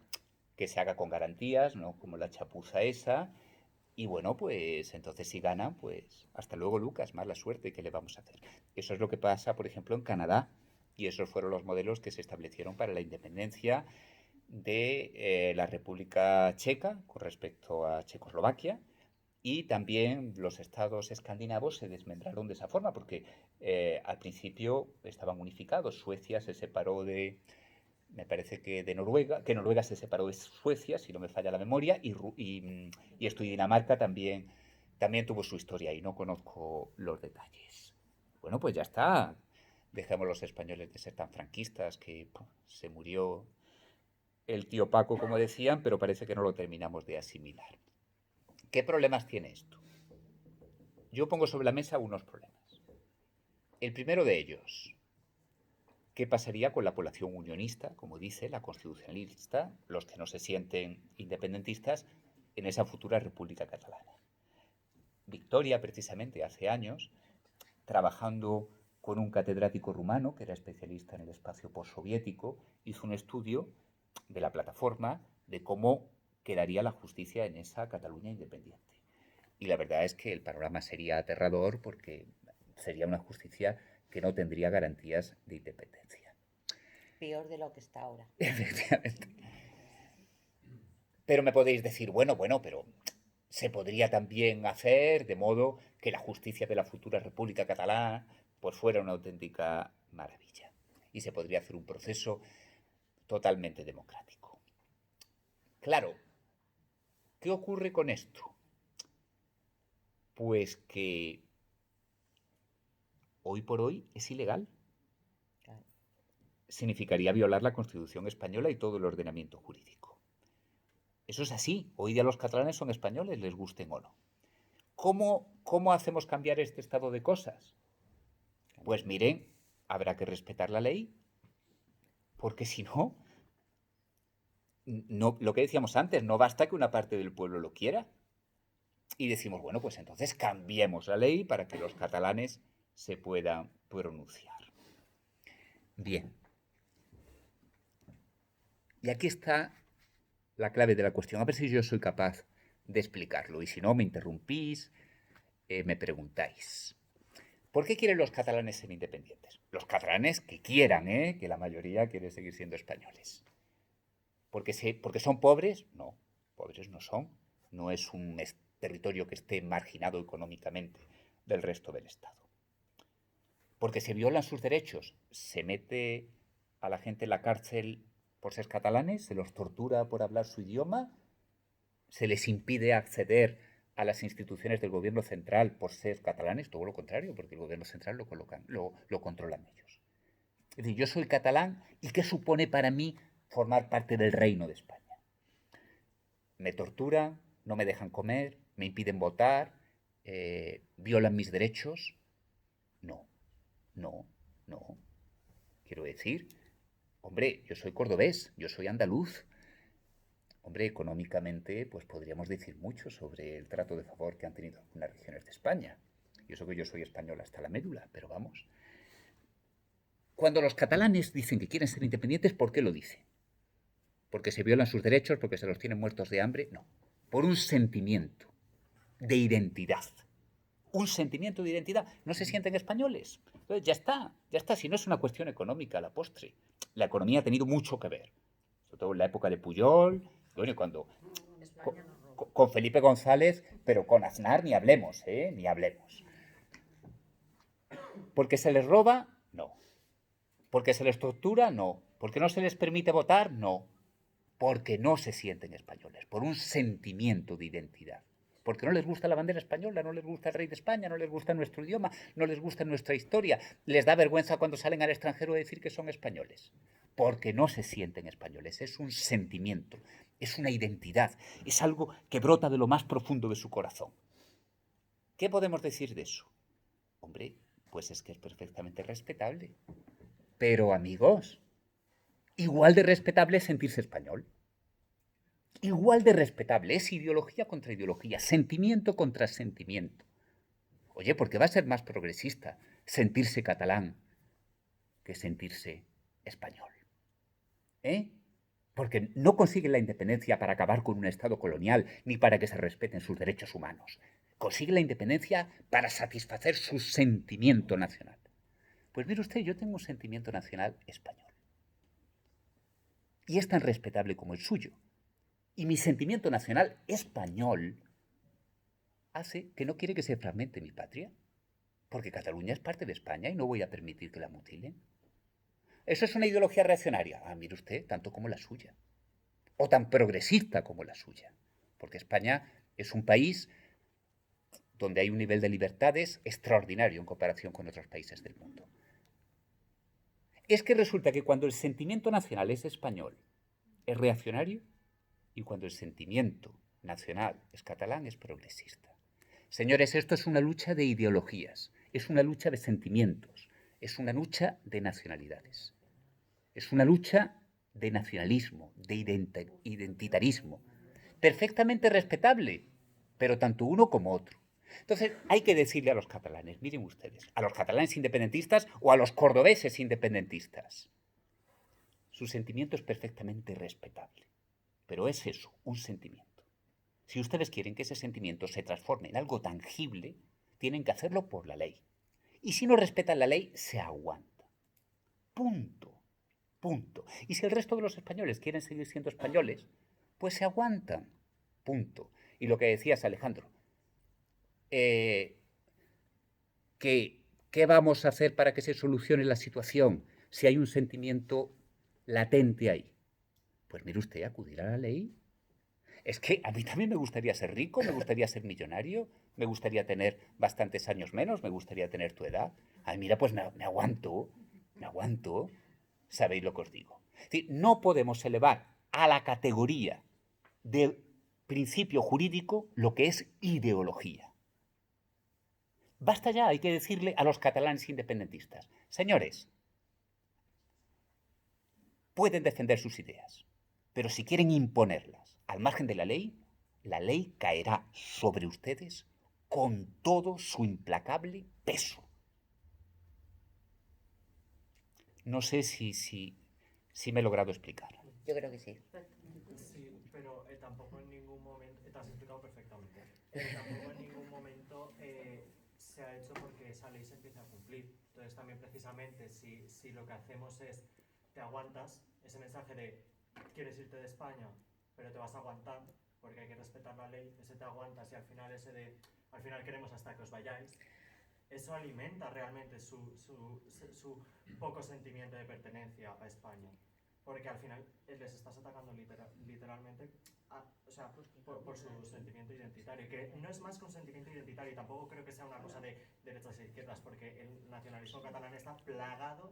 que se haga con garantías, ¿no? Como la chapuza esa. Y bueno, pues entonces si gana, pues hasta luego, Lucas, más la suerte, ¿qué le vamos a hacer? Eso es lo que pasa, por ejemplo, en Canadá. Y esos fueron los modelos que se establecieron para la independencia de la República Checa con respecto a Checoslovaquia, y también los estados escandinavos se desmembraron de esa forma porque al principio estaban unificados. Suecia se separó me parece que de Noruega, que Noruega se separó de Suecia, si no me falla la memoria, y esto, y Dinamarca también tuvo su historia y no conozco los detalles. Bueno, pues ya está. Dejemos los españoles de ser tan franquistas, que se murió el tío Paco, como decían, pero parece que no lo terminamos de asimilar. ¿Qué problemas tiene esto? Yo pongo sobre la mesa unos problemas. El primero de ellos, ¿qué pasaría con la población unionista, como dice la constitucionalista, los que no se sienten independentistas, en esa futura República Catalana? Victoria, precisamente, hace años, trabajando con un catedrático rumano que era especialista en el espacio postsoviético, hizo un estudio de la plataforma de cómo quedaría la justicia en esa Cataluña independiente. Y la verdad es que el panorama sería aterrador porque sería una justicia que no tendría garantías de independencia. Peor de lo que está ahora. Efectivamente. Pero me podéis decir, bueno, pero se podría también hacer de modo que la justicia de la futura República Catalana pues fuera una auténtica maravilla. Y se podría hacer un proceso totalmente democrático. Claro, ¿qué ocurre con esto? Pues que hoy por hoy es ilegal. Significaría violar la Constitución española y todo el ordenamiento jurídico. Eso es así. Hoy día los catalanes son españoles, les gusten o no. ¿Cómo hacemos cambiar este estado de cosas? Pues miren, habrá que respetar la ley, porque si no, lo que decíamos antes, no basta que una parte del pueblo lo quiera. Y decimos, bueno, pues entonces cambiemos la ley para que los catalanes se puedan pronunciar. Bien. Y aquí está la clave de la cuestión. A ver si yo soy capaz de explicarlo. Y si no, me interrumpís, me preguntáis. ¿Por qué quieren los catalanes ser independientes? Los catalanes que quieran, que la mayoría quiere seguir siendo españoles. ¿Porque son pobres? No, pobres no son. No es un territorio que esté marginado económicamente del resto del Estado. Porque se violan sus derechos, se mete a la gente en la cárcel por ser catalanes, se los tortura por hablar su idioma, se les impide acceder a las instituciones del gobierno central por ser catalanes, todo lo contrario, porque el gobierno central lo controlan ellos. Es decir, yo soy catalán, ¿y qué supone para mí formar parte del Reino de España? Me torturan, no me dejan comer, me impiden votar, violan mis derechos. No. Quiero decir, hombre, yo soy cordobés, yo soy andaluz. Hombre, económicamente, pues podríamos decir mucho sobre el trato de favor que han tenido algunas regiones de España. Y eso que yo soy español hasta la médula, pero vamos. Cuando los catalanes dicen que quieren ser independientes, ¿por qué lo dicen? ¿Porque se violan sus derechos? ¿Porque se los tienen muertos de hambre? No. Por un sentimiento de identidad. Un sentimiento de identidad. No se sienten españoles. Entonces ya está. Si no es una cuestión económica a la postre. La economía ha tenido mucho que ver. Sobre todo en la época de Pujol. Bueno, y cuando... Con Felipe González, pero con Aznar ni hablemos, ni hablemos. ¿Porque se les roba? No. ¿Porque se les tortura? No. ¿Porque no se les permite votar? No. Porque no se sienten españoles, por un sentimiento de identidad. Porque no les gusta la bandera española, no les gusta el rey de España, no les gusta nuestro idioma, no les gusta nuestra historia. Les da vergüenza cuando salen al extranjero decir que son españoles. Porque no se sienten españoles, es un sentimiento, es una identidad, es algo que brota de lo más profundo de su corazón. ¿Qué podemos decir de eso? Hombre, pues es que es perfectamente respetable. Pero, amigos, igual de respetable es sentirse español. Igual de respetable, es ideología contra ideología, sentimiento contra sentimiento. Oye, ¿por qué va a ser más progresista sentirse catalán que sentirse español? Porque no consiguen la independencia para acabar con un Estado colonial ni para que se respeten sus derechos humanos. Consiguen la independencia para satisfacer su sentimiento nacional. Pues mire usted, yo tengo un sentimiento nacional español. Y es tan respetable como el suyo. Y mi sentimiento nacional español hace que no quiere que se fragmente mi patria, porque Cataluña es parte de España y no voy a permitir que la mutilen. Eso es una ideología reaccionaria. Mire usted, tanto como la suya. O tan progresista como la suya. Porque España es un país donde hay un nivel de libertades extraordinario en comparación con otros países del mundo. Es que resulta que cuando el sentimiento nacional es español, es reaccionario, y cuando el sentimiento nacional es catalán, es progresista. Señores, esto es una lucha de ideologías, es una lucha de sentimientos, es una lucha de nacionalidades, es una lucha de nacionalismo, de identitarismo, perfectamente respetable, pero tanto uno como otro. Entonces, hay que decirle a los catalanes, miren ustedes, a los catalanes independentistas o a los cordobeses independentistas, su sentimiento es perfectamente respetable. Pero es eso, un sentimiento. Si ustedes quieren que ese sentimiento se transforme en algo tangible, tienen que hacerlo por la ley. Y si no respetan la ley, se aguanta. Punto. Y si el resto de los españoles quieren seguir siendo españoles, pues se aguantan. Punto. Y lo que decías, Alejandro, ¿qué vamos a hacer para que se solucione la situación si hay un sentimiento latente ahí? Pues mire usted, acudir a la ley. Es que a mí también me gustaría ser rico, me gustaría ser millonario, me gustaría tener bastantes años menos, me gustaría tener tu edad. Ay, mira, pues me aguanto. ¿Sabéis lo que os digo? Es decir, no podemos elevar a la categoría de principio jurídico lo que es ideología. Basta ya, hay que decirle a los catalanes independentistas, señores, pueden defender sus ideas, pero si quieren imponerlas al margen de la ley caerá sobre ustedes con todo su implacable peso. No sé si me he logrado explicar. Yo creo que sí. Sí, pero tampoco en ningún momento, te has explicado perfectamente, tampoco en ningún momento se ha hecho porque esa ley se empiece a cumplir. Entonces también precisamente si lo que hacemos es te aguantas, ese mensaje de quieres irte de España, pero te vas a aguantar, porque hay que respetar la ley, ese te aguantas y al final al final queremos hasta que os vayáis, eso alimenta realmente su poco sentimiento de pertenencia a España. Porque al final les estás atacando literalmente o sea, por su sentimiento identitario, que no es más que un sentimiento identitario, y tampoco creo que sea una cosa de derechas e izquierdas, porque el nacionalismo catalán está plagado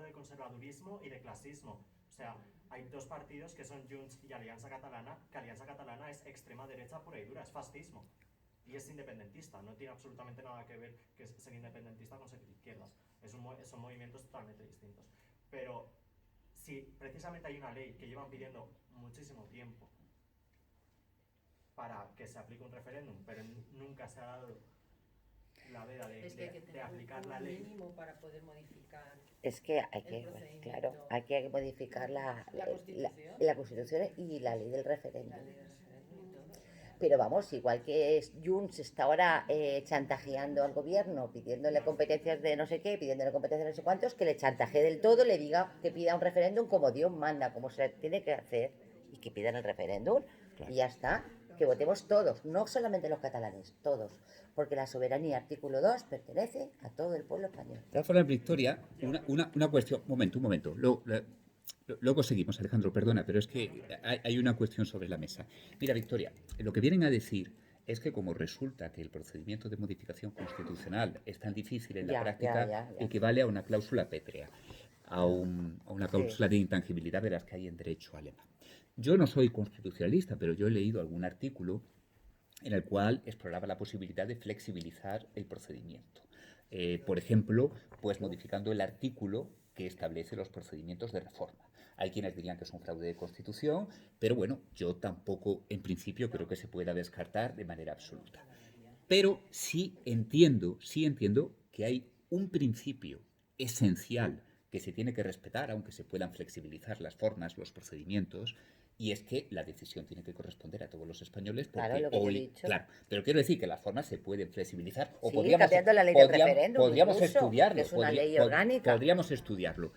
de conservadurismo y de clasismo. O sea, hay dos partidos que son Junts y Alianza Catalana, que Alianza Catalana es extrema derecha pura y dura, es fascismo. Y es independentista, no tiene absolutamente nada que ver que ser independentista con ser de izquierdas. Son movimientos totalmente distintos. Pero si precisamente hay una ley que llevan pidiendo muchísimo tiempo para que se aplique un referéndum, pero nunca se ha dado la veda de aplicar la ley. Mínimo para poder modificar. Es que hay que modificar la Constitución y la ley del referéndum. Pero vamos, igual que Junts está ahora chantajeando al gobierno, pidiéndole competencias de no sé qué, pidiéndole competencias de no sé cuántos, que le chantajee del todo, le diga que pida un referéndum como Dios manda, como se tiene que hacer, y que pidan el referéndum, y ya está, que votemos todos, no solamente los catalanes, todos, porque la soberanía, artículo 2, pertenece a todo el pueblo español. De todas formas, Victoria, una cuestión, un momento, luego seguimos, Alejandro, perdona, pero es que hay una cuestión sobre la mesa. Mira, Victoria, lo que vienen a decir es que como resulta que el procedimiento de modificación constitucional es tan difícil en la práctica, equivale a una cláusula pétrea, a una cláusula de intangibilidad de las que hay en derecho alemán. Yo no soy constitucionalista, pero yo he leído algún artículo en el cual exploraba la posibilidad de flexibilizar el procedimiento. Por ejemplo, pues modificando el artículo que establece los procedimientos de reforma. Hay quienes dirían que es un fraude de constitución, pero bueno, yo tampoco, en principio, creo que se pueda descartar de manera absoluta. Pero sí entiendo que hay un principio esencial que se tiene que respetar, aunque se puedan flexibilizar las formas, los procedimientos, y es que la decisión tiene que corresponder a todos los españoles, porque claro, lo que hoy, he dicho. claro, pero quiero decir que las formas se pueden flexibilizar, o sí, cambiando la ley del referéndum, podríamos incluso, estudiarlo, que es una ley orgánica. Podríamos estudiarlo.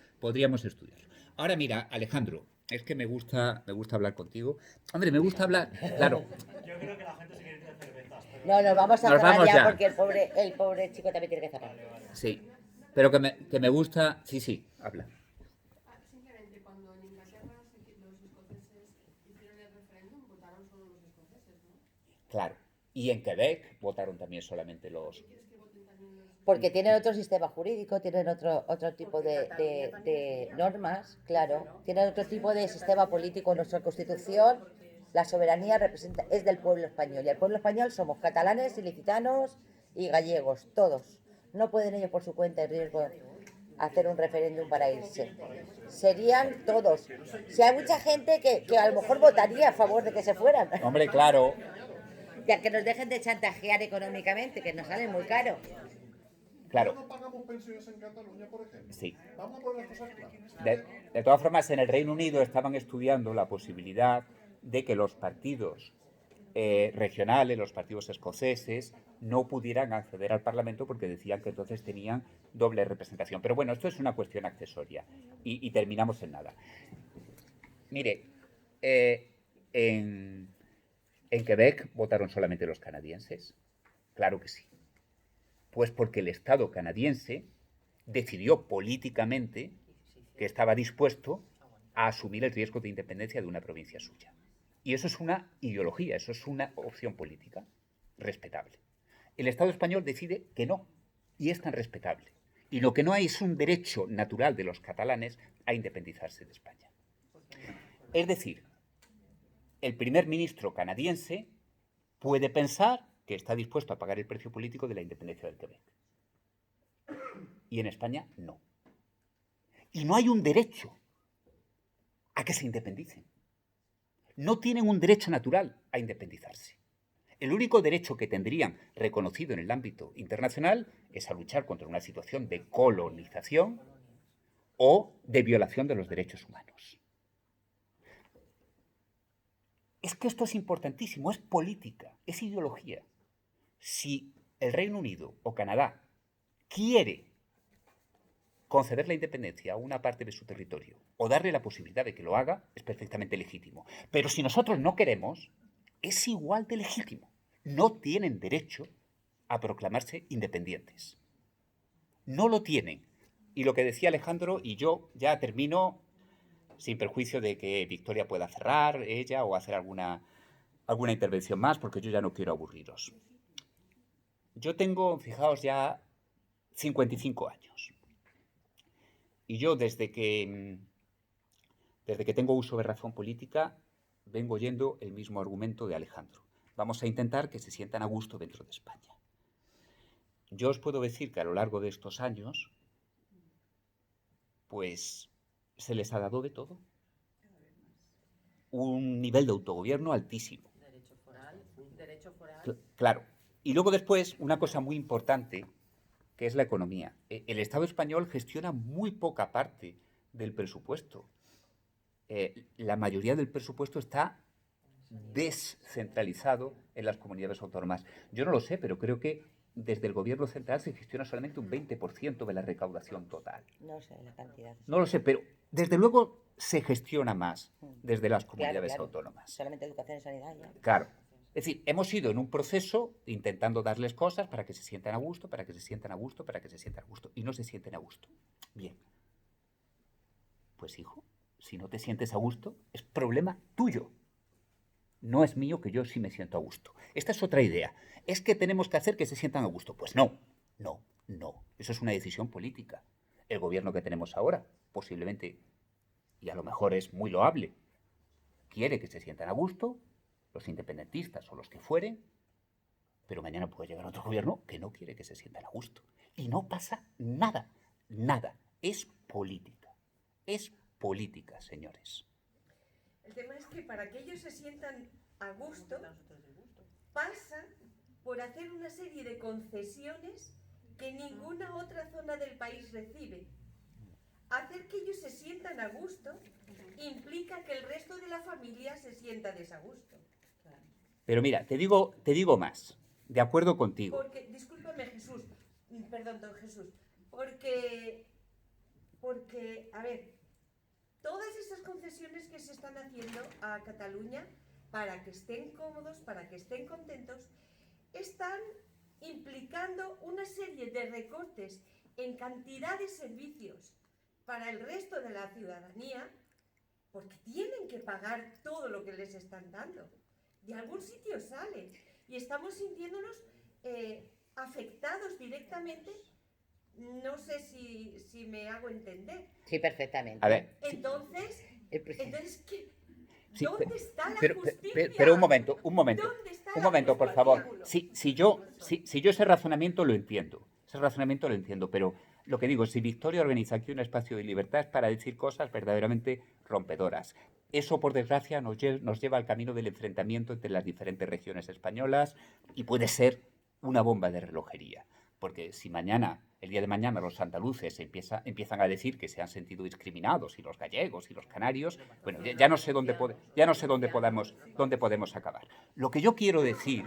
Ahora mira, Alejandro, es que me gusta hablar contigo. Hombre, me gusta hablar, claro. Yo creo que la gente se quiere ir de cervezas. Pero... No, nos vamos a Nos cerrar vamos ya, ya. porque el pobre chico también tiene que cerrar. Sí, pero que me gusta, sí, habla. Simplemente cuando en Inglaterra los escoceses hicieron el referéndum, votaron solo los escoceses, ¿no? Claro, y en Quebec votaron también solamente los... Porque tienen otro sistema jurídico, tienen otro tipo de normas, claro. Tienen otro tipo de sistema político. Nuestra Constitución, la soberanía es del pueblo español. Y el pueblo español somos catalanes, ilicitanos y gallegos, todos. No pueden ellos por su cuenta y riesgo hacer un referéndum para irse. Serían todos. Si hay mucha gente que a lo mejor votaría a favor de que se fueran. Hombre, claro. Ya que nos dejen de chantajear económicamente, que nos sale muy caro. Claro. ¿No pagamos pensiones en Cataluña, por ejemplo? Sí. Vamos a poner las cosas claras. De todas formas, en el Reino Unido estaban estudiando la posibilidad de que los partidos regionales, los partidos escoceses, no pudieran acceder al Parlamento porque decían que entonces tenían doble representación. Pero bueno, esto es una cuestión accesoria y terminamos en nada. Mire, en Quebec votaron solamente los canadienses. Claro que sí. Pues porque el Estado canadiense decidió políticamente que estaba dispuesto a asumir el riesgo de independencia de una provincia suya. Y eso es una ideología, eso es una opción política respetable. El Estado español decide que no, y es tan respetable. Y lo que no hay es un derecho natural de los catalanes a independizarse de España. Es decir, el primer ministro canadiense puede pensar que está dispuesto a pagar el precio político de la independencia del Quebec. Y en España no. Y no hay un derecho a que se independicen. No tienen un derecho natural a independizarse. El único derecho que tendrían reconocido en el ámbito internacional es a luchar contra una situación de colonización o de violación de los derechos humanos. Es que esto es importantísimo, es política, es ideología. Si el Reino Unido o Canadá quiere conceder la independencia a una parte de su territorio o darle la posibilidad de que lo haga, es perfectamente legítimo. Pero si nosotros no queremos, es igual de legítimo. No tienen derecho a proclamarse independientes. No lo tienen. Y lo que decía Alejandro, y yo ya termino, sin perjuicio de que Victoria pueda cerrar, ella, o hacer alguna intervención más, porque yo ya no quiero aburriros. Yo tengo, fijaos, ya 55 años. Y yo desde que tengo uso de razón política, vengo oyendo el mismo argumento de Alejandro. Vamos a intentar que se sientan a gusto dentro de España. Yo os puedo decir que a lo largo de estos años, pues se les ha dado de todo. Un nivel de autogobierno altísimo. Derecho foral. Claro. Y luego después, una cosa muy importante, que es la economía. El Estado español gestiona muy poca parte del presupuesto. La mayoría del presupuesto está descentralizado en las comunidades autónomas. Yo no lo sé, pero creo que desde el gobierno central se gestiona solamente un 20% de la recaudación total. No sé la cantidad. No lo sé, pero desde luego se gestiona más desde las comunidades Claro. autónomas. Solamente educación y sanidad ya. Claro. Es decir, hemos ido en un proceso intentando darles cosas para que se sientan a gusto, para que se sientan a gusto, para que se sientan a gusto. Y no se sienten a gusto. Bien. Pues hijo, si no te sientes a gusto, es problema tuyo. No es mío, que yo sí me siento a gusto. Esta es otra idea. Es que tenemos que hacer que se sientan a gusto. Pues no. Eso es una decisión política. El gobierno que tenemos ahora, posiblemente, y a lo mejor es muy loable, quiere que se sientan a gusto, los independentistas o los que fueren, pero mañana puede llegar otro gobierno que no quiere que se sientan a gusto. Y no pasa nada. Nada. Es política. Es política, señores. El tema es que para que ellos se sientan a gusto, pasa por hacer una serie de concesiones que ninguna otra zona del país recibe. Hacer que ellos se sientan a gusto implica que el resto de la familia se sienta desagusto. Pero mira, te digo más. De acuerdo contigo. Porque, discúlpame Jesús, perdón don Jesús, porque, a ver, todas esas concesiones que se están haciendo a Cataluña para que estén cómodos, para que estén contentos, están implicando una serie de recortes en cantidad de servicios para el resto de la ciudadanía, porque tienen que pagar todo lo que les están dando. De algún sitio sale y estamos sintiéndonos afectados directamente. No sé si me hago entender. Sí, perfectamente. A ver. Entonces ¿qué? Sí, ¿Dónde está la justicia? pero un momento, ¿Dónde está la por justicia? favor. Si yo ese razonamiento lo entiendo, pero lo que digo, si Victoria organiza aquí un espacio de libertad es para decir cosas verdaderamente rompedoras. Eso, por desgracia, nos lleva al camino del enfrentamiento entre las diferentes regiones españolas y puede ser una bomba de relojería. Porque si el día de mañana los andaluces empiezan a decir que se han sentido discriminados, y los gallegos y los canarios, bueno, ya no sé dónde podemos acabar. Lo que yo quiero decir,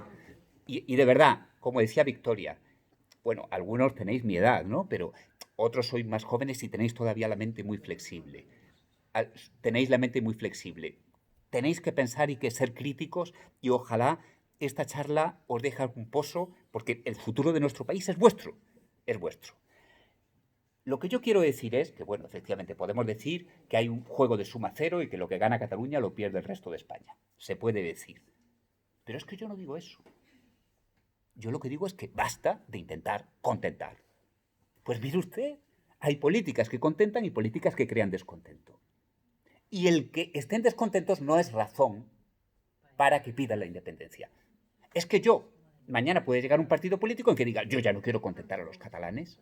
y de verdad, como decía Victoria, bueno, algunos tenéis mi edad, ¿no? Pero otros sois más jóvenes y tenéis todavía la mente muy flexible. Tenéis que pensar y que ser críticos, y ojalá esta charla os deje algún pozo, porque el futuro de nuestro país es vuestro. Lo que yo quiero decir es que, bueno, efectivamente podemos decir que hay un juego de suma cero y que lo que gana Cataluña lo pierde el resto de España. Se puede decir. Pero es que yo no digo eso. Yo lo que digo es que basta de intentar contentar. Pues mire usted, hay políticas que contentan y políticas que crean descontento. Y el que estén descontentos no es razón para que pidan la independencia. Es que mañana puede llegar un partido político en que diga, yo ya no quiero contentar a los catalanes.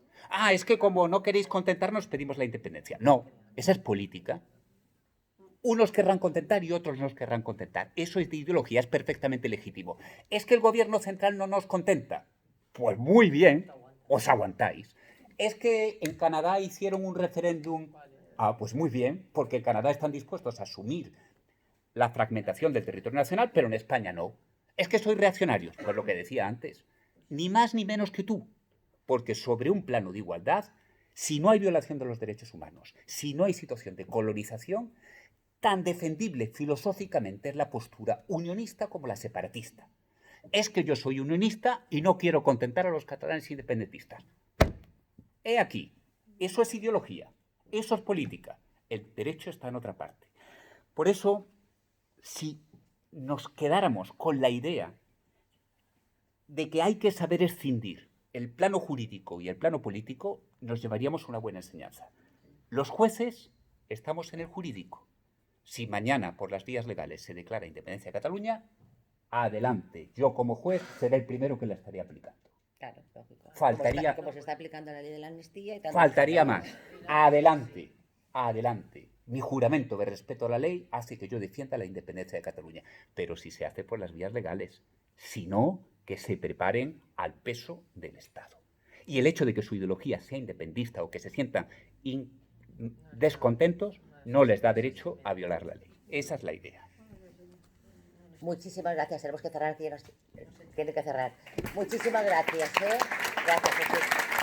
Es que como no queréis contentarnos, pedimos la independencia. No, esa es política. Unos querrán contentar y otros no querrán contentar. Eso es de ideología, es perfectamente legítimo. Es que el gobierno central no nos contenta. Pues muy bien, os aguantáis. Es que en Canadá hicieron un referéndum. Pues muy bien, porque en Canadá están dispuestos a asumir la fragmentación del territorio nacional, pero en España no. Es que sois reaccionarios, pues lo que decía antes. Ni más ni menos que tú. Porque sobre un plano de igualdad, si no hay violación de los derechos humanos, si no hay situación de colonización, tan defendible filosóficamente es la postura unionista como la separatista. Es que yo soy unionista y no quiero contentar a los catalanes independentistas. He aquí, eso es ideología, eso es política. El derecho está en otra parte. Por eso, si nos quedáramos con la idea de que hay que saber escindir el plano jurídico y el plano político, nos llevaríamos una buena enseñanza. Los jueces estamos en el jurídico. Si mañana, por las vías legales, se declara independencia de Cataluña, adelante. Yo, como juez, seré el primero que la estaría aplicando. Claro, lógico. Faltaría- Como se está aplicando la ley de la amnistía y tanto. Faltaría más. Adelante, adelante. Mi juramento de respeto a la ley hace que yo defienda la independencia de Cataluña. Pero si se hace por las vías legales. Si no, que se preparen al peso del Estado. Y el hecho de que su ideología sea independentista o que se sientan descontentos no les da derecho a violar la ley. Esa es la idea. Muchísimas gracias. Tenemos que cerrar aquí. Tiene que cerrar. Muchísimas gracias. Gracias, Jesús.